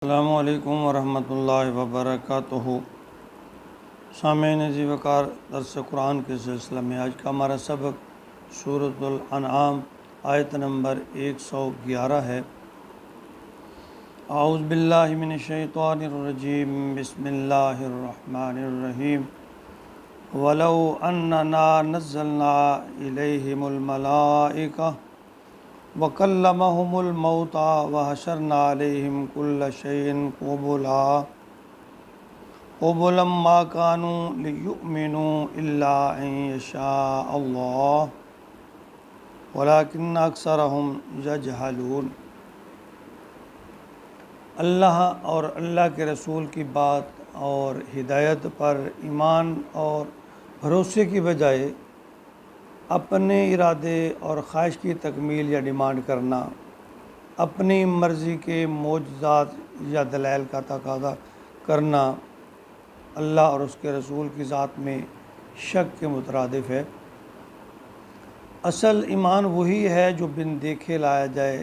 السلام علیکم ورحمۃ اللہ وبرکاتہ۔ سامعین عزیز وقار، درس قرآن کے سلسلہ میں آج کا ہمارا سبق سورۃ الانعام آیت نمبر 111 ہے۔ اعوذ باللہ من الشیطان الرجیم، بسم اللہ الرحمن الرحیم۔ وَلَوْ أَنَّنَا نَزَّلْنَا إِلَيْهِمُ الْمَلَائِكَةَ وَكَلَّمَهُمُ الْمَوْتَى وَحَشَرْنَا عَلَيْهِمْ كُلَّ شَيْءٍ قُبُلًا مَا كَانُوا لِيُؤْمِنُوا إِلَّا أَن يَشَاءَ اللَّهُ وَلَكِنَّ أَكْثَرَهُمْ يَجْهَلُونَ۔ اللہ اور اللہ کے رسول کی بات اور ہدایت پر ایمان اور بھروسے کی بجائے اپنے ارادے اور خواہش کی تکمیل یا ڈیمانڈ کرنا، اپنی مرضی کے معجزات یا دلائل کا تقاضا کرنا اللہ اور اس کے رسول کی ذات میں شک کے مترادف ہے۔ اصل ایمان وہی ہے جو بن دیکھے لایا جائے،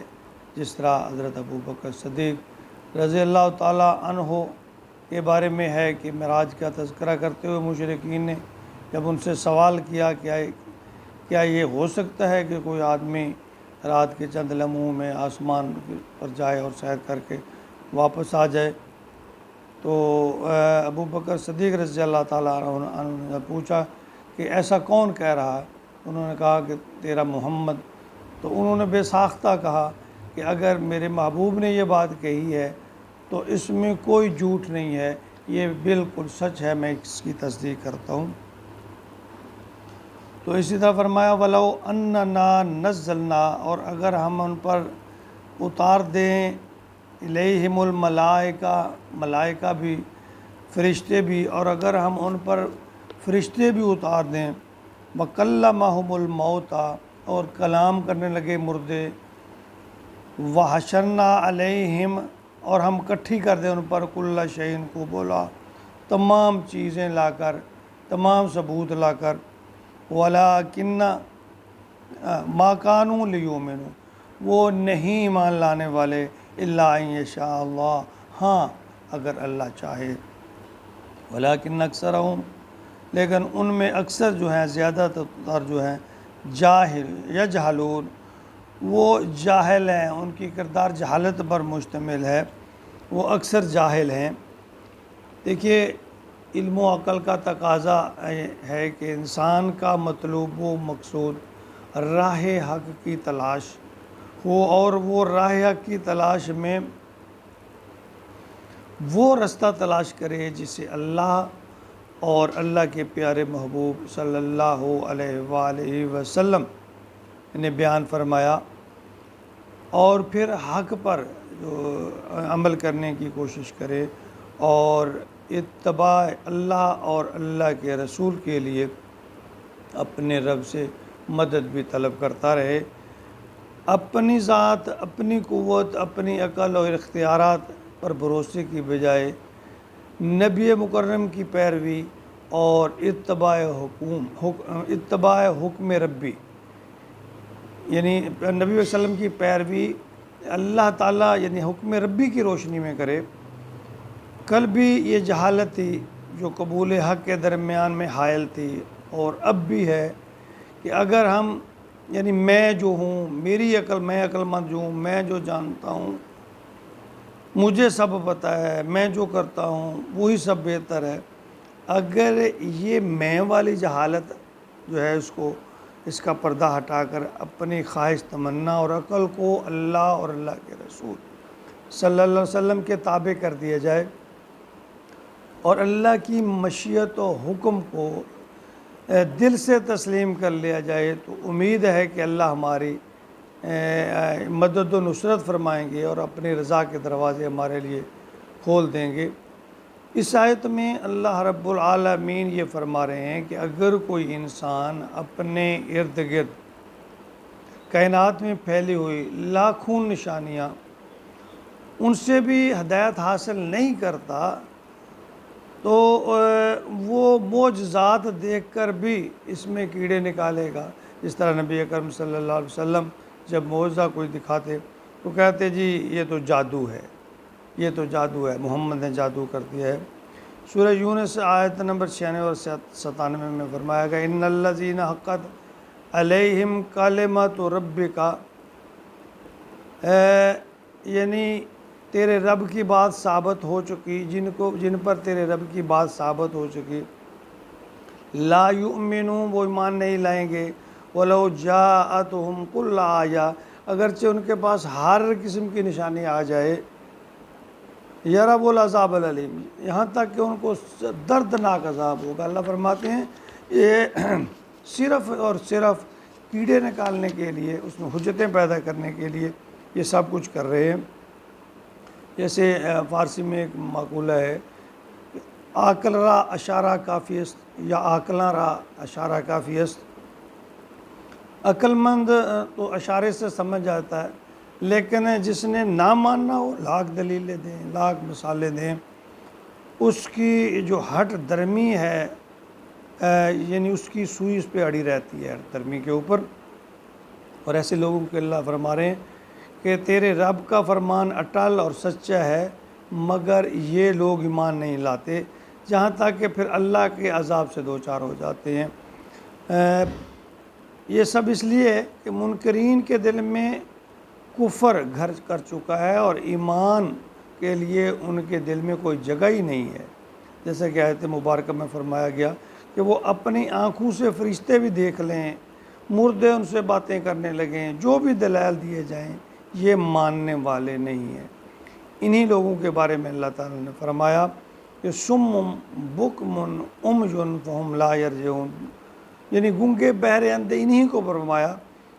جس طرح حضرت ابوبکر صدیق رضی اللہ تعالیٰ عنہ کے بارے میں ہے کہ معراج کا تذکرہ کرتے ہوئے مشرکین نے جب ان سے سوال کیا کیا یہ ہو سکتا ہے کہ کوئی آدمی رات کے چند لمحوں میں آسمان پر جائے اور سیر کر کے واپس آ جائے، تو ابوبکر صدیق رضی اللہ تعالیٰ عنہ نے پوچھا کہ ایسا کون کہہ رہا ہے؟ انہوں نے کہا کہ تیرا محمد۔ تو انہوں نے بے ساختہ کہا کہ اگر میرے محبوب نے یہ بات کہی ہے تو اس میں کوئی جھوٹ نہیں ہے، یہ بالکل سچ ہے، میں اس کی تصدیق کرتا ہوں۔ تو اسی طرح فرمایا وَلَوْ أَنَّنَا نَزَّلْنَا، اور اگر ہم ان پر اتار دیں الیہم الملائکہ، ملائکہ بھی، فرشتے بھی، اور اگر ہم ان پر فرشتے بھی اتار دیں، وَكَلَّمَهُمُ الْمَوْتَى، اور کلام کرنے لگے مردے، وَحَشَرْنَا عَلَيْهِمْ، اور ہم اکٹھی کر دیں ان پر كُلَّ شَيْءٍ قُبُلًا، تمام چیزیں لا کر، تمام ثبوت لا کر، وَلَكِنَّ مَا كَانُوا لِيُؤْمِنُوا، وہ نہیں ایمان لانے والے، إِلَّا أَن يَشَاءَ اللَّهُ، ہاں اگر اللہ چاہے، وَلَكِنَّ أَكْثَرَهُمْ، لیکن ان میں اکثر جو ہیں، زیادہ تر جو ہیں، یجہلون، وہ جاہل ہیں، ان کی کردار جہالت پر مشتمل ہے، وہ اکثر جاہل ہیں۔ دیکھیے، علم و عقل کا تقاضا ہے کہ انسان کا مطلوب و مقصود راہ حق کی تلاش ہو، اور وہ راہ حق کی تلاش میں وہ رستہ تلاش کرے جسے اللہ اور اللہ کے پیارے محبوب صلی اللہ علیہ وآلہ وسلم نے بیان فرمایا، اور پھر حق پر جو عمل کرنے کی کوشش کرے اور اتباع اللہ اور اللہ کے رسول کے لیے اپنے رب سے مدد بھی طلب کرتا رہے، اپنی ذات، اپنی قوت، اپنی عقل اور اختیارات پر بھروسے کی بجائے نبی مکرم کی پیروی اور اتباع حکم ربی، یعنی نبی صلی اللہ علیہ وسلم کی پیروی اللہ تعالیٰ یعنی حکم ربی کی روشنی میں کرے۔ کل بھی یہ جہالت تھی جو قبول حق کے درمیان میں حائل تھی، اور اب بھی ہے کہ اگر ہم یعنی میں جو ہوں، میری عقل، میں عقل مند جو ہوں، میں جو جانتا ہوں، مجھے سب پتہ ہے، میں جو کرتا ہوں وہی سب بہتر ہے، اگر یہ میں والی جہالت جو ہے اس کا پردہ ہٹا کر اپنی خواہش، تمنا اور عقل کو اللہ اور اللہ کے رسول صلی اللہ علیہ وسلم کے تابع کر دیا جائے، اور اللہ کی مشیت و حکم کو دل سے تسلیم کر لیا جائے، تو امید ہے کہ اللہ ہماری مدد و نصرت فرمائیں گے اور اپنی رضا کے دروازے ہمارے لیے کھول دیں گے۔ اس آیت میں اللہ رب العالمین یہ فرما رہے ہیں کہ اگر کوئی انسان اپنے ارد گرد کائنات میں پھیلی ہوئی لاکھوں نشانیاں ان سے بھی ہدایت حاصل نہیں کرتا، تو وہ معجزات دیکھ کر بھی اس میں کیڑے نکالے گا، جس طرح نبی اکرم صلی اللہ علیہ وسلم جب معجزہ کوئی دکھاتے تو کہتے جی یہ تو جادو ہے، یہ تو جادو ہے، محمد نے جادو کر دیا ہے۔ سورہ یونس آیت نمبر 96 اور 97 میں فرمایا گیا ان الذین حقت علیہم کلمۃ ربک، یعنی تیرے رب کی بات ثابت ہو چکی، جن پر تیرے رب کی بات ثابت ہو چکی، لا یؤمنون، وہ ایمان نہیں لائیں گے، ولو جاءتہم کل آیہ، اگرچہ ان کے پاس ہر قسم کی نشانی آ جائے، یرب العذاب العلیم، یہاں تک کہ ان کو دردناک عذاب ہوگا۔ اللہ فرماتے ہیں یہ صرف اور صرف کیڑے نکالنے کے لیے، اس میں حجتیں پیدا کرنے کے لیے یہ سب کچھ کر رہے ہیں۔ جیسے فارسی میں ایک مقولہ ہے، عاقل را اشارہ کافی است یا عاقلاں را اشارہ کافی است، عقل مند تو اشارے سے سمجھ جاتا ہے، لیکن جس نے نہ ماننا ہو لاکھ دلیلیں دیں، لاکھ مثالیں دیں، اس کی جو ہٹ درمی ہے، یعنی اس کی سوئی اس پہ اڑی رہتی ہے ہٹ درمی کے اوپر۔ اور ایسے لوگوں کے اللہ فرما رہے ہیں کہ تیرے رب کا فرمان اٹل اور سچا ہے، مگر یہ لوگ ایمان نہیں لاتے، جہاں تک کہ پھر اللہ کے عذاب سے دوچار ہو جاتے ہیں۔ یہ سب اس لیے ہے کہ منکرین کے دل میں کفر گھر کر چکا ہے اور ایمان کے لیے ان کے دل میں کوئی جگہ ہی نہیں ہے۔ جیسا کہ آیت مبارکہ میں فرمایا گیا کہ وہ اپنی آنکھوں سے فرشتے بھی دیکھ لیں، مردے ان سے باتیں کرنے لگیں، جو بھی دلائل دیے جائیں، یہ ماننے والے نہیں ہیں۔ انہی لوگوں کے بارے میں اللہ تعالیٰ نے فرمایا کہ سم بکم عمي فهم لا يرجعون، یعنی گنگے بہرے اندھے انہی کو فرمایا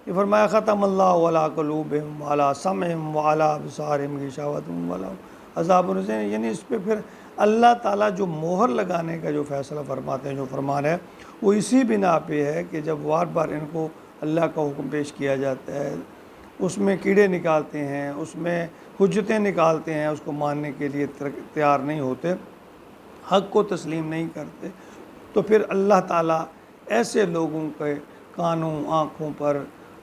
کہ فرمایا ختم اللہ علی قلوبہم وعلی سمعہم وعلی ابصارہم غشاوۃ ولہم عذاب عظیم، یعنی اس پہ پھر اللہ تعالیٰ جو مہر لگانے کا جو فیصلہ فرماتے ہیں، جو فرمان ہے، وہ اسی بنا پہ ہے کہ جب بار بار ان کو اللہ کا حکم پیش کیا جاتا ہے، اس میں کیڑے نکالتے ہیں، اس میں حجتیں نکالتے ہیں، اس کو ماننے کے لیے تیار نہیں ہوتے، حق کو تسلیم نہیں کرتے، تو پھر اللہ تعالیٰ ایسے لوگوں کے کانوں آنکھوں پر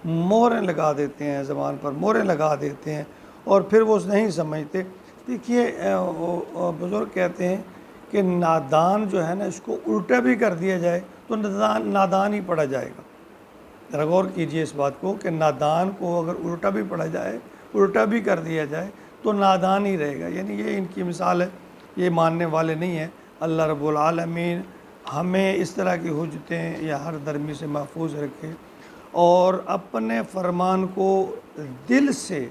مہریں لگا دیتے ہیں، زبان پر مہریں لگا دیتے ہیں، اور پھر وہ نہیں سمجھتے۔ دیکھیے بزرگ کہتے ہیں کہ نادان جو ہے نا، اس کو الٹا بھی کر دیا جائے تو نادان ہی پڑا جائے گا۔ ذرا غور کیجئے اس بات کو کہ نادان کو اگر الٹا بھی پڑھا جائے، الٹا بھی کر دیا جائے تو نادان ہی رہے گا، یعنی یہ ان کی مثال ہے، یہ ماننے والے نہیں ہیں۔ اللہ رب العالمین ہمیں اس طرح کی حجتیں یا ہر درمی سے محفوظ رکھے اور اپنے فرمان کو دل سے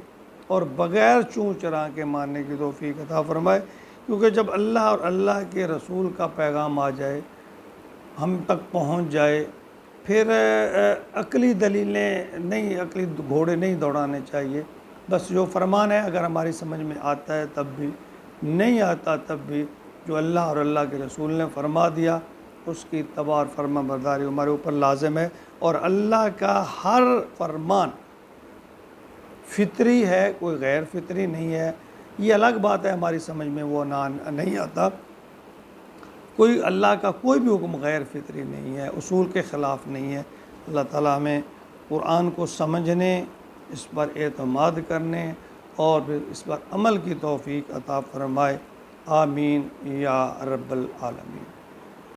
اور بغیر چوں چرا کے ماننے کی توفیق عطا فرمائے، کیونکہ جب اللہ اور اللہ کے رسول کا پیغام آ جائے، ہم تک پہنچ جائے، پھر عقلی دلیلیں نہیں، عقلی گھوڑے نہیں دوڑانے چاہیے، بس جو فرمان ہے اگر ہماری سمجھ میں آتا ہے تب بھی، نہیں آتا تب بھی، جو اللہ اور اللہ کے رسول نے فرما دیا اس کی اتباع اور فرما برداری ہمارے اوپر لازم ہے۔ اور اللہ کا ہر فرمان فطری ہے، کوئی غیر فطری نہیں ہے۔ یہ الگ بات ہے ہماری سمجھ میں وہ نہیں آتا، کوئی اللہ کا کوئی بھی حکم غیر فطری نہیں ہے، اصول کے خلاف نہیں ہے۔ اللہ تعالیٰ ہمیں قرآن کو سمجھنے، اس پر اعتماد کرنے اور پھر اس پر عمل کی توفیق عطا فرمائے، آمین یا رب العالمین۔